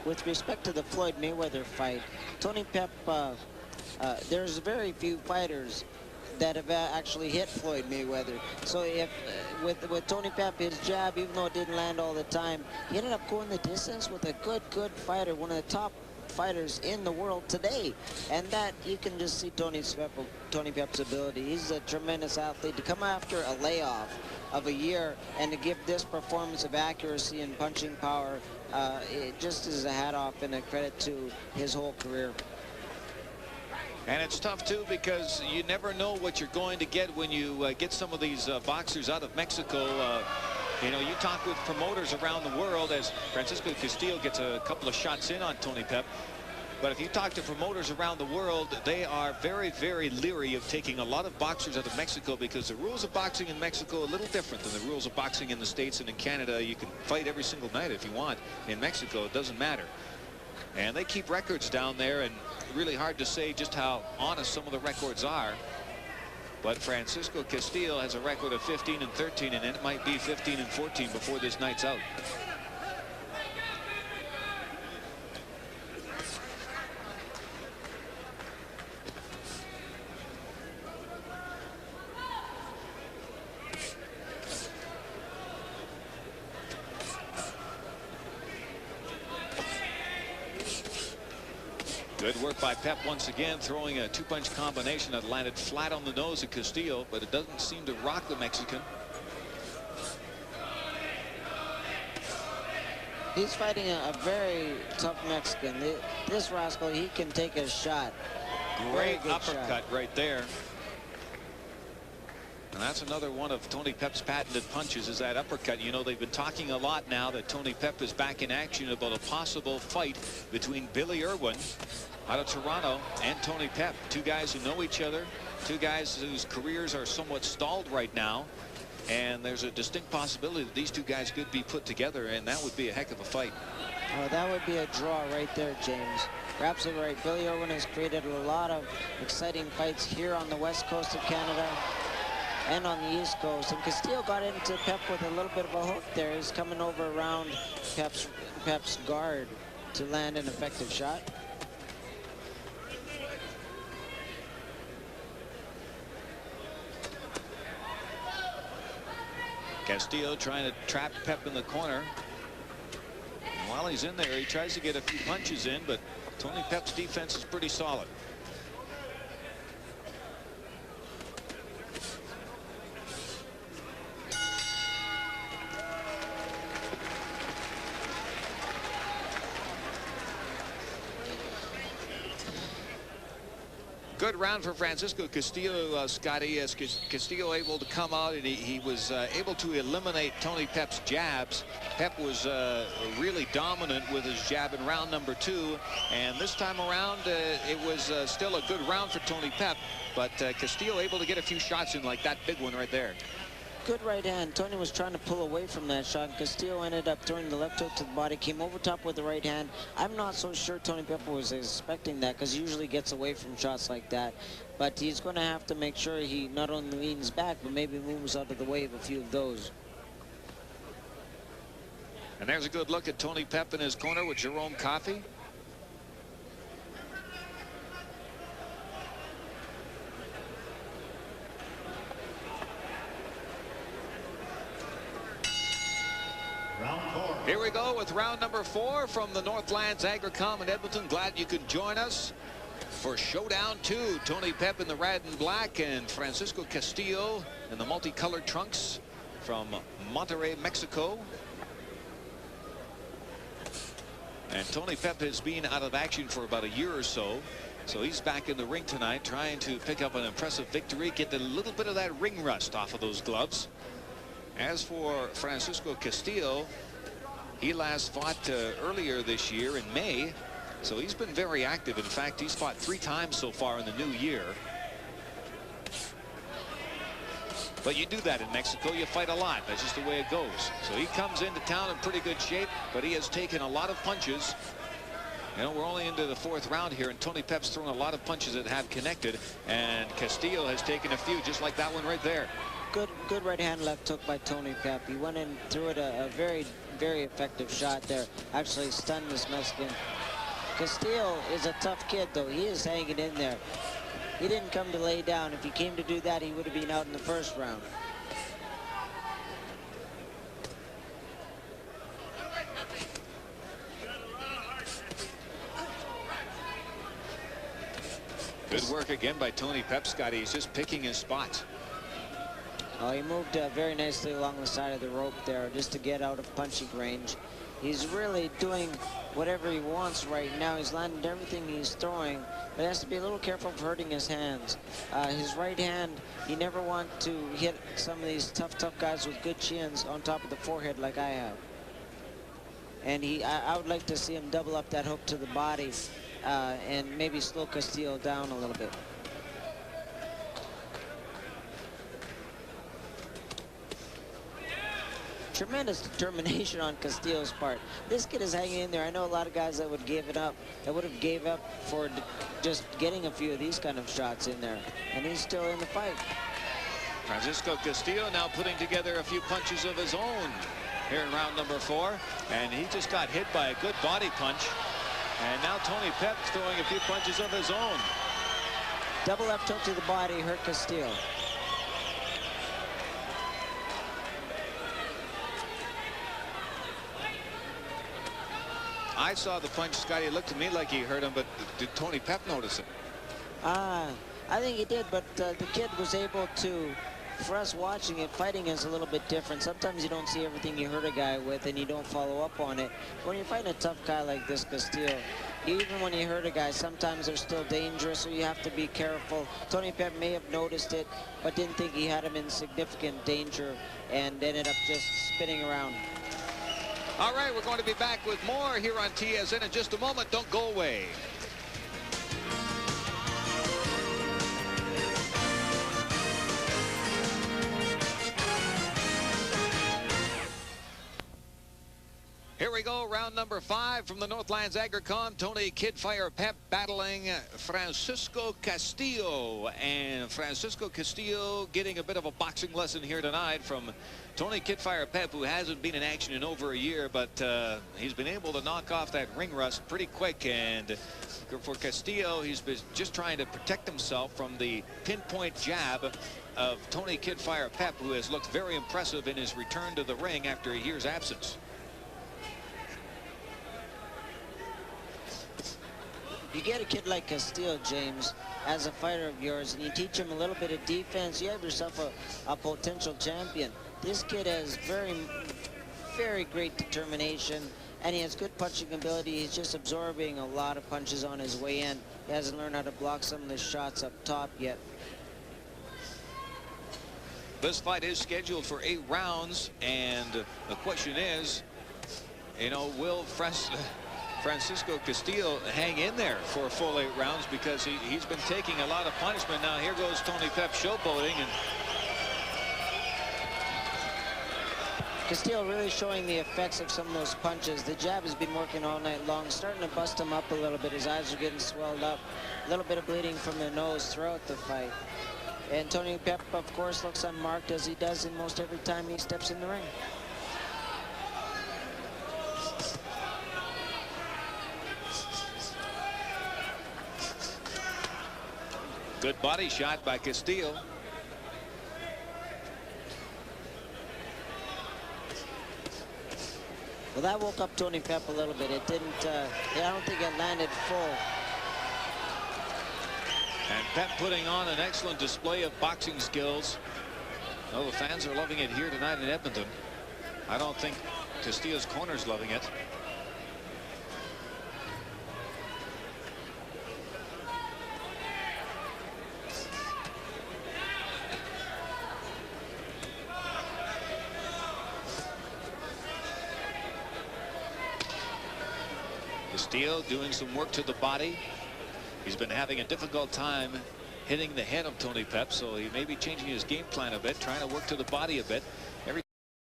with respect to the Floyd Mayweather fight, Tony Pep, there's very few fighters that have actually hit Floyd Mayweather. So if with Tony Pep, his jab, even though it didn't land all the time, he ended up going the distance with a good fighter, one of the top fighters in the world today. And that you can just see Tony Pep's ability. He's a tremendous athlete. To come after a layoff of a year and to give this performance of accuracy and punching power, it just is a hat off and a credit to his whole career. And it's tough, too, because you never know what you're going to get when you get some of these boxers out of Mexico. You know, you talk with promoters around the world as Francisco Castillo gets a couple of shots in on Tony Pep. But if you talk to promoters around the world, they are very, very leery of taking a lot of boxers out of Mexico because the rules of boxing in Mexico are a little different than the rules of boxing in the States and in Canada. You can fight every single night if you want. In Mexico, it doesn't matter. And they keep records down there, and really hard to say just how honest some of the records are. But Francisco Castillo has a record of 15-13, and it might be 15-14 before this night's out. Good work by Pep once again, throwing a two-punch combination that landed flat on the nose of Castillo, but it doesn't seem to rock the Mexican. He's fighting a very tough Mexican. This rascal, he can take a shot. Great uppercut right there. And that's another one of Tony Pep's patented punches, is that uppercut. You know, they've been talking a lot now that Tony Pep is back in action about a possible fight between Billy Irwin out of Toronto and Tony Pep. Two guys who know each other, two guys whose careers are somewhat stalled right now. And there's a distinct possibility that these two guys could be put together, and that would be a heck of a fight. Oh, that would be a draw right there, James. You're absolutely right. Billy Irwin has created a lot of exciting fights here on the west coast of Canada and on the east coast. And Castillo got into Pep with a little bit of a hook there. He's coming over around Pep's guard to land an effective shot. Castillo trying to trap Pep in the corner. And while he's in there, he tries to get a few punches in, but Tony Pep's defense is pretty solid. Good round for Francisco Castillo, Scotty, as Castillo able to come out and he was able to eliminate Tony Pep's jabs. Pep was really dominant with his jab in round number 2, and this time around it was still a good round for Tony Pep, but Castillo able to get a few shots in, like that big one right there. Good right hand. Tony was trying to pull away from that shot. Castillo ended up throwing the left hook to the body, came over top with the right hand. I'm not so sure Tony Pep was expecting that, because he usually gets away from shots like that. But he's going to have to make sure he not only leans back, but maybe moves out of the way of a few of those. And there's a good look at Tony Pep in his corner with Jerome Coffey. Here we go with round number 4 from the Northlands Agricom in Edmonton. Glad you could join us for Showdown 2. Tony Pep in the red and black and Francisco Castillo in the multicolored trunks from Monterrey, Mexico. And Tony Pep has been out of action for about a year or so. So he's back in the ring tonight trying to pick up an impressive victory, get a little bit of that ring rust off of those gloves. As for Francisco Castillo, he last fought earlier this year in May, so he's been very active. In fact, he's fought 3 times so far in the new year. But you do that in Mexico, you fight a lot. That's just the way it goes. So he comes into town in pretty good shape, but he has taken a lot of punches. You know, we're only into the 4th round here, and Tony Pep's thrown a lot of punches that have connected, and Castillo has taken a few, just like that one right there. good right hand left hook by Tony Pep. He went in, threw it a very, very effective shot there. Actually stunned this Mexican. Castillo is a tough kid, though. He is hanging in there. He didn't come to lay down. If he came to do that, he would have been out in the first round. Good work again by Tony Pep, Scotty. He's just picking his spots. Oh, he moved very nicely along the side of the rope there just to get out of punching range. He's really doing whatever he wants right now. He's landed everything he's throwing, but he has to be a little careful of hurting his hands. His right hand, you never want to hit some of these tough guys with good chins on top of the forehead like I have. And I would like to see him double up that hook to the body and maybe slow Castillo down a little bit. Tremendous determination on Castillo's part. This kid is hanging in there. I know a lot of guys that would give it up, that would have gave up for just getting a few of these kind of shots in there, and he's still in the fight. Francisco Castillo now putting together a few punches of his own here in round number 4, and he just got hit by a good body punch. And now Tony Pep throwing a few punches of his own. Double left hook to the body hurt Castillo. I saw the punch, Scotty. It looked to me like he hurt him, but did Tony Pep notice it? I think he did, but the kid was able to, for us watching it, fighting is a little bit different. Sometimes you don't see everything you hurt a guy with and you don't follow up on it. When you're fighting a tough guy like this Castillo, even when you hurt a guy, sometimes they're still dangerous, so you have to be careful. Tony Pep may have noticed it, but didn't think he had him in significant danger and ended up just spinning around. All right, we're going to be back with more here on TSN in just a moment. Don't go away. Here we go, round number 5 from the Northlands Agricon. Tony Kidfire Pep battling Francisco Castillo. And Francisco Castillo getting a bit of a boxing lesson here tonight from Tony Kidfire Pep, who hasn't been in action in over a year, but he's been able to knock off that ring rust pretty quick. And for Castillo, he's been just trying to protect himself from the pinpoint jab of Tony Kidfire Pep, who has looked very impressive in his return to the ring after a year's absence. You get a kid like Castillo, James, as a fighter of yours, and you teach him a little bit of defense, you have yourself a potential champion. This kid has very, very great determination, and he has good punching ability. He's just absorbing a lot of punches on his way in. He hasn't learned how to block some of the shots up top yet. This fight is scheduled for 8 rounds, and the question is, you know, will Francisco Castillo hang in there for a full 8 rounds, because he's been taking a lot of punishment. Now here goes Tony Pep showboating, and Castillo really showing the effects of some of those punches. The jab has been working all night long, starting to bust him up a little bit. His eyes are getting swelled up, a little bit of bleeding from the nose throughout the fight. And Tony Pep, of course, looks unmarked, as he does in most every time he steps in the ring. good body shot by Castillo. Well, that woke up Tony Pep a little bit. It didn't, I don't think it landed full. And Pep putting on an excellent display of boxing skills. Oh, the fans are loving it here tonight in Edmonton. I don't think Castillo's corner's loving it. Castillo doing some work to the body. He's been having a difficult time hitting the head of Tony Pep, so he may be changing his game plan a bit, trying to work to the body a bit.